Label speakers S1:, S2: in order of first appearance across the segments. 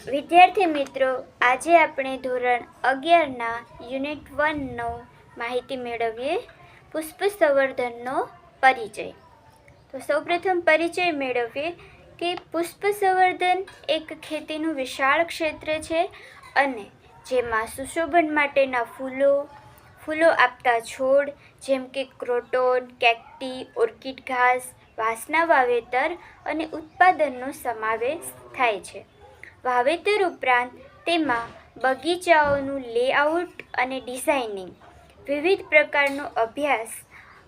S1: વિદ્યાર્થી મિત્રો, આજે આપણે ધોરણ 11ના યુનિટ 1નો માહિતી મેળવીએ પુષ્પ સંવર્ધનનો પરિચય. તો સૌપ્રથમ પરિચય મેળવીએ કે પુષ્પ સંવર્ધન એક ખેતીનું વિશાળ ક્ષેત્ર છે અને જેમાં સુશોભન માટેના ફૂલો આપતા છોડ જેમ કે ક્રોટોન, કેક્ટી, ઓર્કિડ ઘાસ, વાંસના વાવેતર અને ઉત્પાદનનો સમાવેશ થાય છે. વાવેતર ઉપરાંત તેમાં બગીચાઓનું લેઆઉટ અને ડિઝાઇનિંગ, વિવિધ પ્રકારનો અભ્યાસ,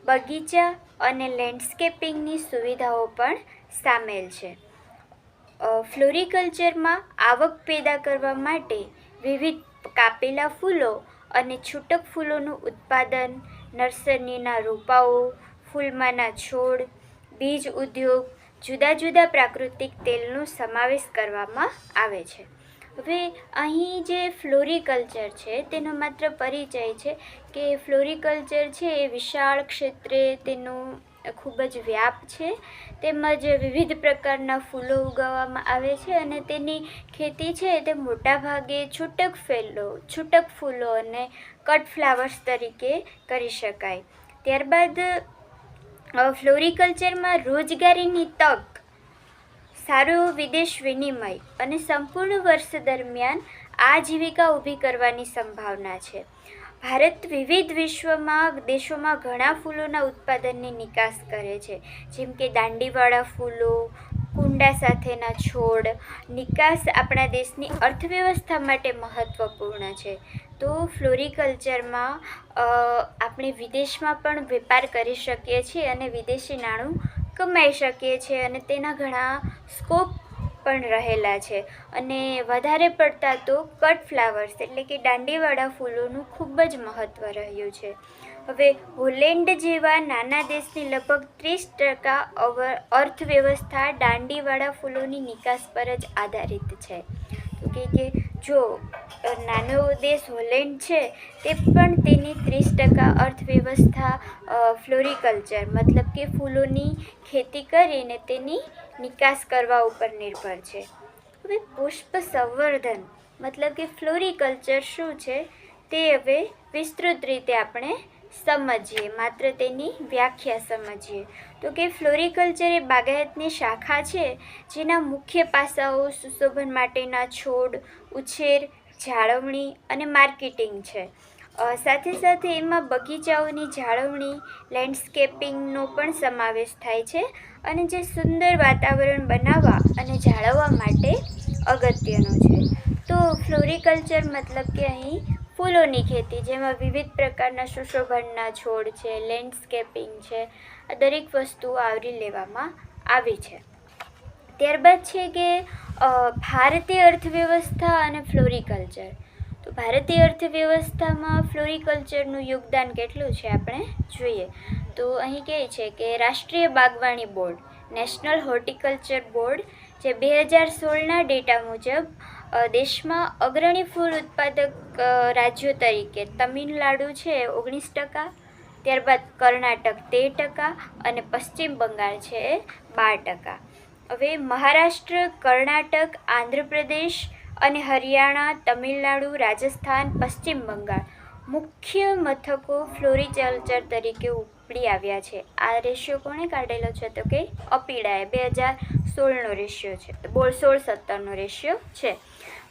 S1: બગીચા અને લેન્ડસ્કેપિંગની સુવિધાઓ પણ સામેલ છે. ફ્લોરિકલ્ચરમાં આવક પેદા કરવા માટે વિવિધ કાપેલા ફૂલો અને છૂટક ફૂલોનું ઉત્પાદન, નર્સરીના રોપાઓ, ફૂલમાંના છોડ, બીજ ઉદ્યોગ, જુદા જુદા પ્રાકૃતિક તેલનો સમાવેશ કરવામાં આવે છે. હવે અહીં જે ફ્લોરિકલ્ચર છે તેનો માત્ર પરિચય છે કે ફ્લોરિકલ્ચર છે એ વિશાળ ક્ષેત્રે તેનું ખૂબ જ વ્યાપ છે, તેમજ વિવિધ પ્રકારના ફૂલો ઉગાવવામાં આવે છે અને તેની ખેતી છે તે મોટાભાગે છૂટક ફૂલો અને કટ ફ્લાવર્સ તરીકે કરી શકાય. ત્યારબાદ ફ્લોરિકલ્ચરમાં રોજગારીની તક, સારો વિદેશ વિનિમય અને સંપૂર્ણ વર્ષ દરમિયાન આજીવિકા ઊભી કરવાની સંભાવના છે. ભારત વિવિધ દેશોમાં ઘણા ફૂલોના ઉત્પાદનની નિકાસ કરે છે, જેમ કે દાંડીવાળા ફૂલો, કુંડા સાથેના છોડ. નિકાસ આપણા દેશની અર્થવ્યવસ્થા માટે મહત્વપૂર્ણ છે. તો ફ્લોરિકલ્ચરમાં આપણે વિદેશમાં પણ વેપાર કરી શકીએ છીએ અને વિદેશી નાણું કમાઈ શકીએ છીએ અને તેના ઘણા સ્કોપ પણ રહેલા છે. અને વધારે પડતા તો કટ ફ્લાવર્સ એટલે કે દાંડીવાળા ફૂલોનું ખૂબ જ મહત્ત્વ રહ્યું છે. હવે હોલેન્ડ જેવા નાના દેશની લગભગ 30% અર્થવ્યવસ્થા દાંડીવાળા ફૂલોની નિકાસ પર જ આધારિત છે. તો કે જો નાનો દેશ હોલેન્ડ છે તે પણ તેની 30% અર્થવ્યવસ્થા ફ્લોરિકલ્ચર મતલબ કે ફૂલોની ખેતી કરીને તેની નિકાસ કરવા ઉપર નિર્ભર છે. હવે પુષ્પ સંવર્ધન મતલબ કે ફ્લોરિકલ્ચર શું છે તે હવે વિસ્તૃત રીતે આપણે સમજીએ, માત્ર તેની વ્યાખ્યા સમજીએ. તો કે ફ્લોરિકલ્ચર એ બાગાયતની શાખા છે જેના મુખ્ય પાસાઓ સુશોભન માટેના છોડ, ઉછેર, જાળવણી અને માર્કેટિંગ છે. સાથે સાથે એમાં બગીચાઓની જાળવણી, લેન્ડસ્કેપિંગનો પણ સમાવેશ થાય છે અને જે સુંદર વાતાવરણ બનાવવા અને જાળવવા માટે અગત્યનું છે. તો ફ્લોરિકલ્ચર મતલબ કે અહીં ફૂલોની ખેતી જેમાં વિવિધ પ્રકારના સુશોભનના છોડ છે, લેન્ડસ્કેપિંગ છે, આ દરેક વસ્તુઓ આવરી લેવામાં આવી છે. ત્યારબાદ છે કે ભારતીય અર્થવ્યવસ્થા અને ફ્લોરિકલ્ચર. તો ભારતીય અર્થવ્યવસ્થામાં ફ્લોરિકલ્ચરનું યોગદાન કેટલું છે આપણે જોઈએ. તો અહીં કહે છે કે રાષ્ટ્રીય બાગવાણી બોર્ડ, નેશનલ હોર્ટિકલ્ચર બોર્ડ, જે 2016ના ડેટા મુજબ દેશમાં અગ્રણી ફૂલ ઉત્પાદક રાજ્યો તરીકે તમિલનાડુ છે 19%, ત્યારબાદ કર્ણાટક 13% અને પશ્ચિમ બંગાળ છે 12%. હવે મહારાષ્ટ્ર, કર્ણાટક, આંધ્રપ્રદેશ અને હરિયાણા, તમિલનાડુ, રાજસ્થાન, પશ્ચિમ બંગાળ મુખ્ય મથકો ફ્લોરિકલ્ચર તરીકે ઉપડી આવ્યા છે. આ રેશિયો કોણે કાઢેલો છે તો કે અપીડાએ 2016નો રેશિયો છે, 16-17નો રેશિયો છે.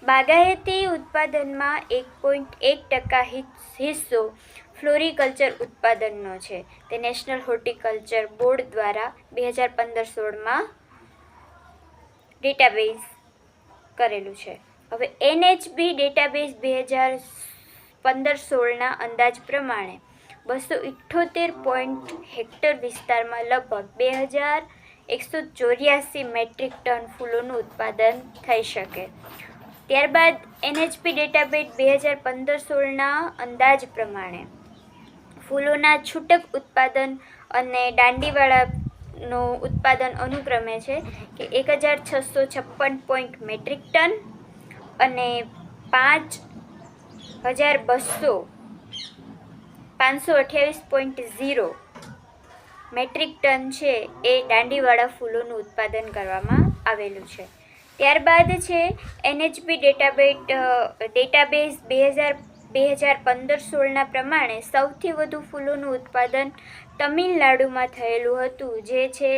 S1: બાગાયતી ઉત્પાદનમાં 1.1% હિસ્સો ફ્લોરિકલ્ચર ઉત્પાદનનો છે. તે નેશનલ હોર્ટિકલ્ચર બોર્ડ દ્વારા 2015-16માં ડેટાબેઝ કરેલું છે. હવે NHB ડેટાબેઝ 2015-16ના અંદાજ પ્રમાણે 278 હેક્ટર વિસ્તારમાં લગભગ 2184 મેટ્રિક ટન ફૂલોનું ઉત્પાદન થઈ શકે. ત્યારબાદ NHB ડેટાબેઝ 2015-16ના અંદાજ પ્રમાણે ફૂલોના છૂટક ઉત્પાદન અને દાંડીવાળાનો ઉત્પાદન અનુક્રમે છે કે 1656 મેટ્રિક ટન અને 528.0 મેટ્રિક ટન છે એ દાંડીવાળા ફૂલોનું ઉત્પાદન કરવામાં આવેલું છે. ત્યારબાદ છે NHB ડેટાબેઝ 2015-16ના પ્રમાણે સૌથી વધુ ફૂલોનું ઉત્પાદન તમિલનાડુમાં થયેલું હતું, જે છે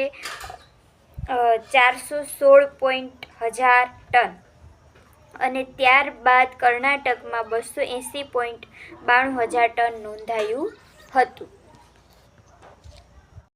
S1: 416,000 ટન, અને ત્યારબાદ કર્ણાટકમાં 280,92,000 ટન નોંધાયું હતું.